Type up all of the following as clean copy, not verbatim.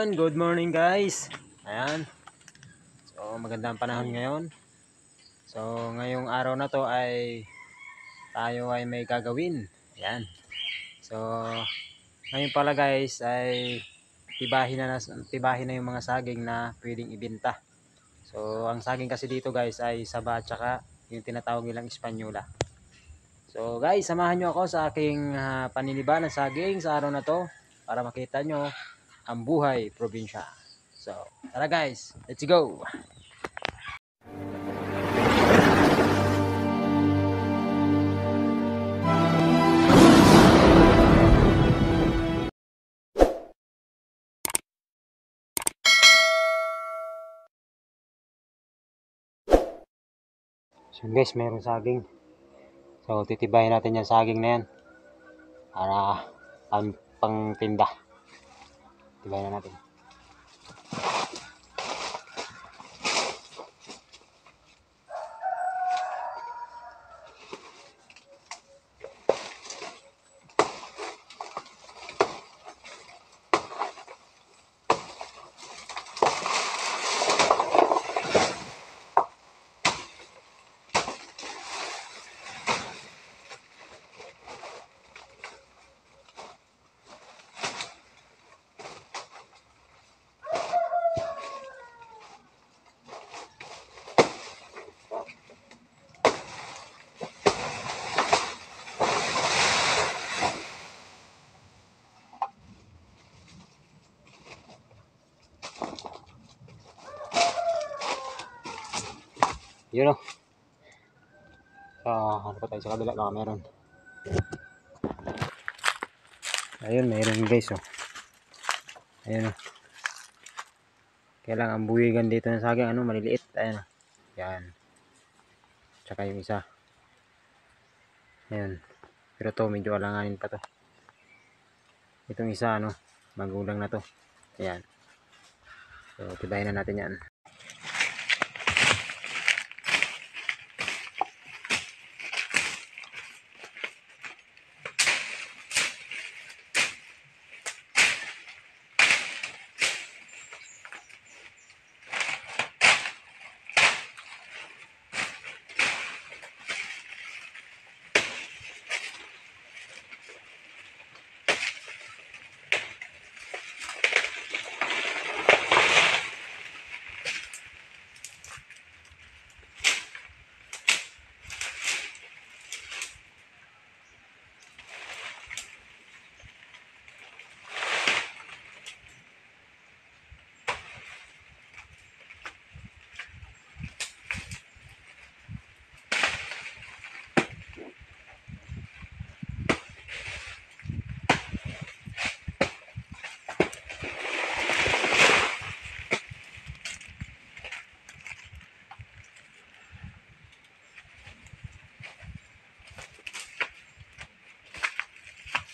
Ayun, good morning guys. Ayan. So magandang panahon ngayon. So ngayong araw na to ay tayo ay may gagawin. Ayan. So ngayon pala guys ay tibahin na yung mga saging na pwedeng ibenta. So ang saging kasi dito guys ay saba tsaka yung tinatawag nilang Espanyola. So guys, samahan nyo ako sa aking paniniba ng saging sa araw na to para makita nyo ang buhay probinsya. So, tara guys, let's go! So guys, mayroong saging. So, titibayin natin yung saging na yan para pang tinda. Tibayin na natin. Yun o. Ano pa tayo sa kabila? Baka meron. Ayun, meron guys o. Ayun o. Kailangan buwigan dito ng saging. Maliliit. Ayun o. Yan. Tsaka yung isa. Ayun. Pero to medyo alanganin pa to. Itong isa magulang na to. Ayan. So tibayin na natin yan.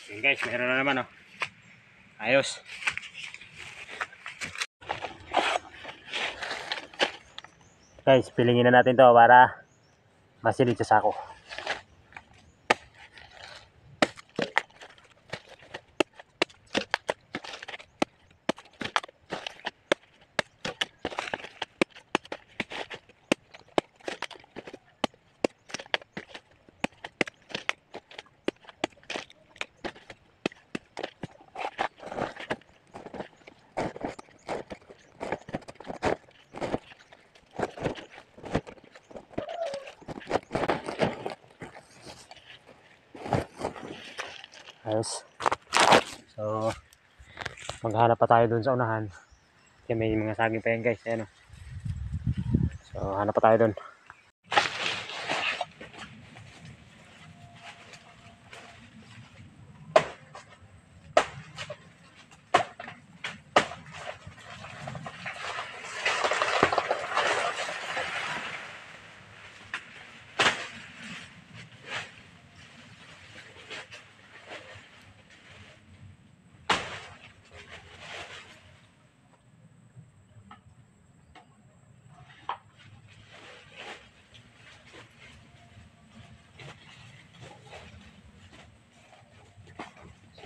Yun guys, meron na naman ayos. Guys, pilingin na natin to para masilid sa sako. Ayos. So, maghanap pa tayo dun sa unahan. Kasi may mga saging pa yan guys. Ayan o. So, hanap pa tayo dun.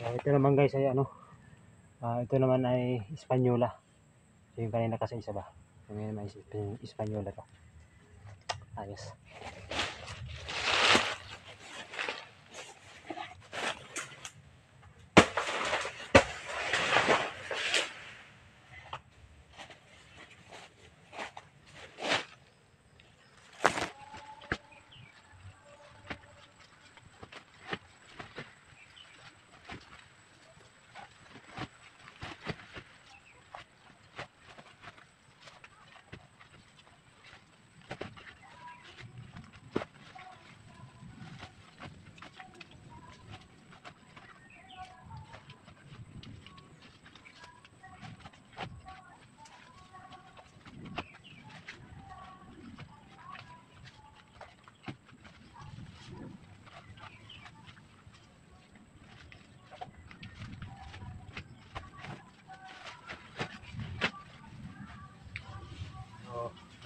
So ito naman guys ay Ito naman ay Hispaniola. So yung kanina kasi isa ba? So ngayon may Hispaniola to. Ayos.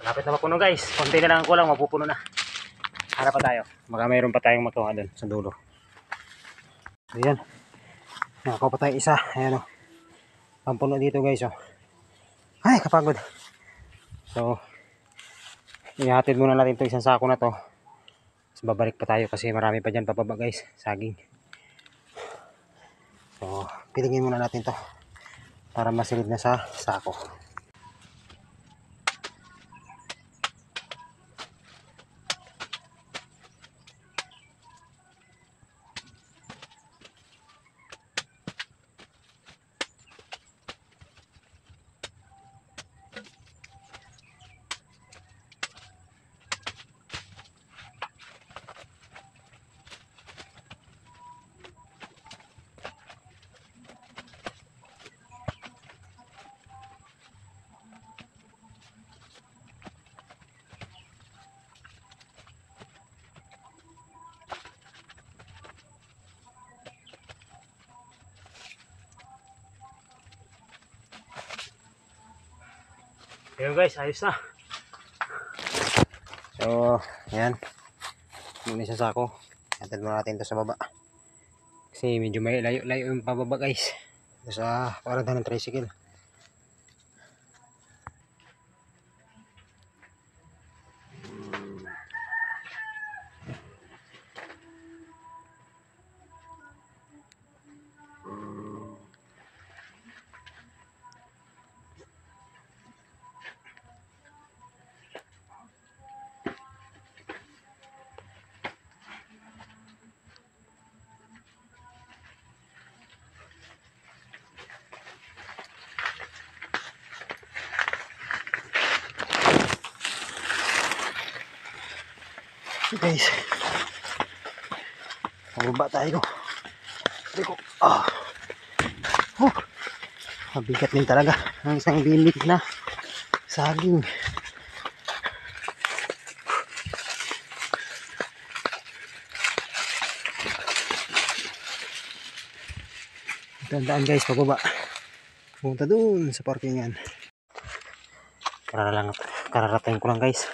Malapit na mapuno guys. Konti na lang ang kulang, mapupuno na. Harap pa tayo. Baka mayroon pa tayong makuha doon sa dulo. So yan. Nakakuha pa tayo isa. Ayan o. Pampuno dito guys o. Ay kapagod. So ihatid muna natin itong isang sako na to. Tapos babalik pa tayo kasi marami pa dyan pababa guys. Saging. So pilingin muna natin to. Para masilid na sa sako. Ayun guys, ayos na. So, ayan. Muna sa sako. Hatid muna natin ito sa baba. Kasi medyo may layo yung pababa guys. Ito sa paradahan ng tricycle. So guys, pababa tayo. Mabigat din talaga ang isang limit na saging. Tandaan guys, pababa. Punta dun sa parkingan. Kararating ko lang guys.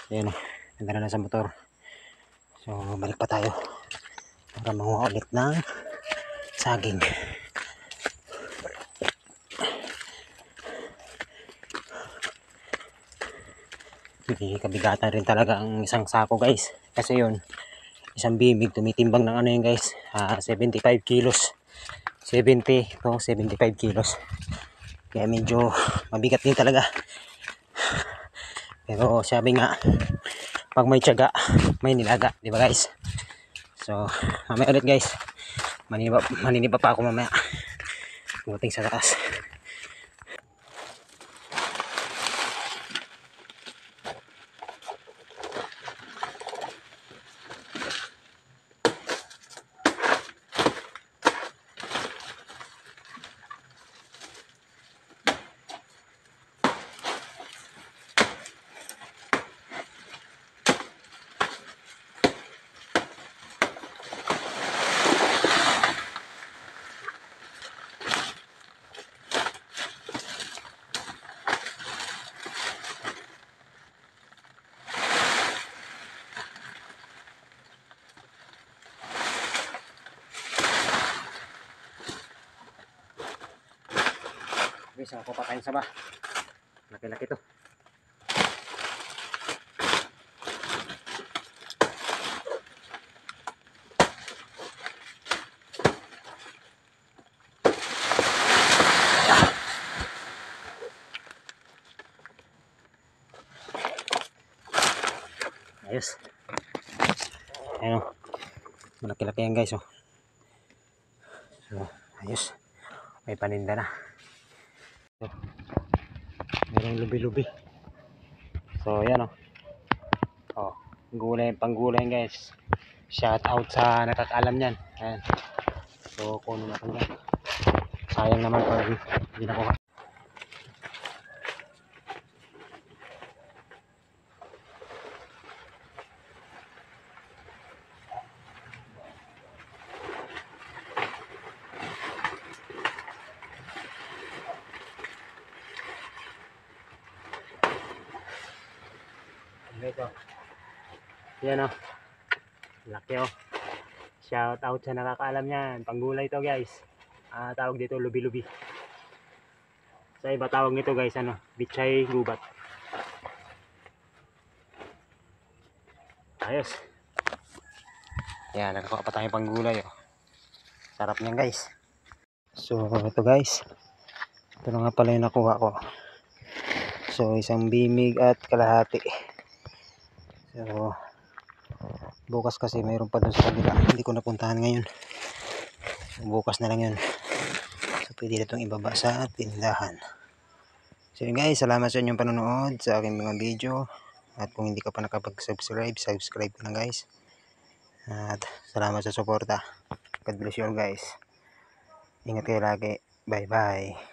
Ayan o, ganda na sa motor. So balik pa tayo para manguha ulit ng saging. Hindi kabigatan rin talaga ang isang sako guys. Kasi yun, isang bimig tumitimbang ng ano yun guys, 75 kilos. 70 to 75 kilos. Kaya medyo mabigat din talaga. Pero sabi nga, pag may tiyaga, may nilaga, di ba guys? So, mamaya ulit guys. Maniniba pa ako mamaya. Buting sa taas. guys, ako pa tayong saba. Laki-laki to. Ayos. Ayun, malaki-laki yan guys, oh. So, ayos. May paninda na. So, merong lubi-lubi. So, yan, oh. Oh, gulay, panggulay guys. Shout out sa nakakaalam niyan. Ayan. So, kuno natin yan. Sayang naman pag hindi nakuha. Ito. Yan, oh. Laki, oh. Shout out sa nakakaalam niyan. Panggulay to guys. Tawag dito lubi-lubi. Sa iba tawag nito guys, ano, bichay gubat. Ayos. Yan, nakakuha pa tayong panggulay, oh. Sarap niyan guys. So ito guys, ito na nga pala yung nakuha ko. So isang bimig at kalahati. So bukas kasi mayroon pa dun sa kabila, hindi ko napuntahan ngayon. So, bukas na lang yun. So pwede na itong ibaba sa tindahan. So yun guys, salamat sa inyong panonood sa aking mga video. At kung hindi ka pa nakapag-subscribe, subscribe ka na guys. At salamat sa suporta. God bless you all guys. Ingat kayo lagi. Bye bye.